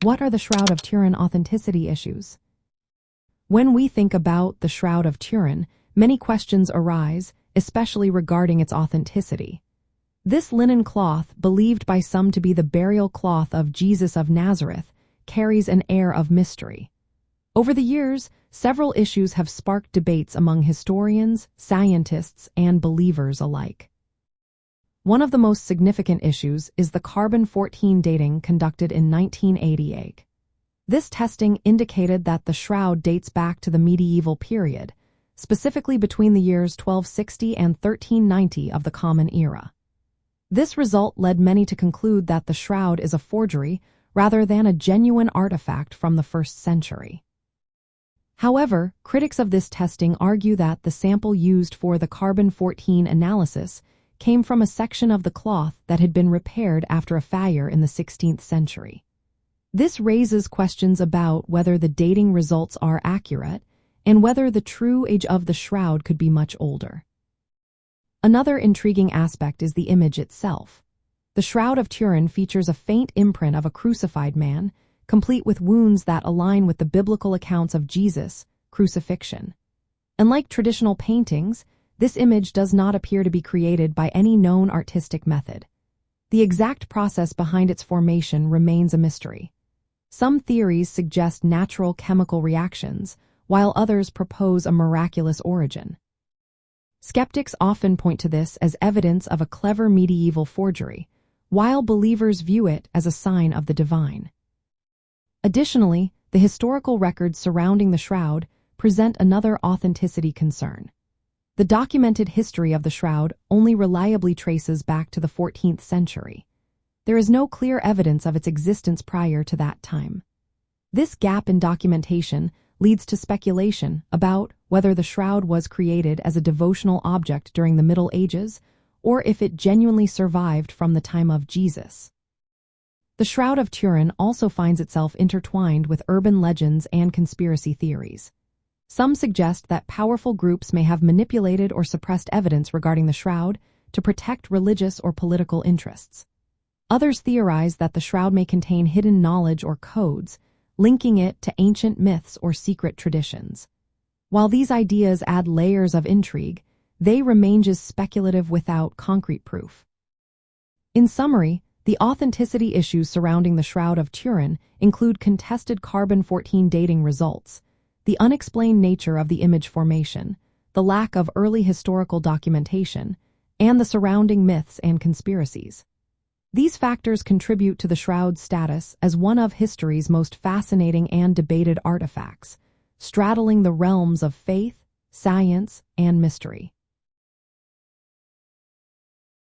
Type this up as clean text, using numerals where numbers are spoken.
What are the Shroud of Turin authenticity issues? When we think about the Shroud of Turin, many questions arise, especially regarding its authenticity. This linen cloth, believed by some to be the burial cloth of Jesus of Nazareth, carries an air of mystery. Over the years, several issues have sparked debates among historians, scientists, and believers alike. One of the most significant issues is the carbon-14 dating conducted in 1988. This testing indicated that the shroud dates back to the medieval period, specifically between the years 1260 and 1390 of the Common Era. This result led many to conclude that the shroud is a forgery rather than a genuine artifact from the 1st century. However, critics of this testing argue that the sample used for the carbon-14 analysis came from a section of the cloth that had been repaired after a fire in the 16th century. This raises questions about whether the dating results are accurate and whether the true age of the shroud could be much older. Another intriguing aspect is the image itself. The Shroud of Turin features a faint imprint of a crucified man, complete with wounds that align with the biblical accounts of Jesus' crucifixion. Unlike traditional paintings, this image does not appear to be created by any known artistic method. The exact process behind its formation remains a mystery. Some theories suggest natural chemical reactions, while others propose a miraculous origin. Skeptics often point to this as evidence of a clever medieval forgery, while believers view it as a sign of the divine. Additionally, the historical records surrounding the shroud present another authenticity concern. The documented history of the shroud only reliably traces back to the 14th century. There is no clear evidence of its existence prior to that time. This gap in documentation leads to speculation about whether the shroud was created as a devotional object during the Middle Ages or if it genuinely survived from the time of Jesus. The Shroud of Turin also finds itself intertwined with urban legends and conspiracy theories. Some suggest that powerful groups may have manipulated or suppressed evidence regarding the shroud to protect religious or political interests. Others theorize that the shroud may contain hidden knowledge or codes, linking it to ancient myths or secret traditions. While these ideas add layers of intrigue, they remain just speculative without concrete proof. In summary, the authenticity issues surrounding the Shroud of Turin include contested carbon-14 dating results, the unexplained nature of the image formation, the lack of early historical documentation, and the surrounding myths and conspiracies. These factors contribute to the shroud's status as one of history's most fascinating and debated artifacts, straddling the realms of faith, science, and mystery.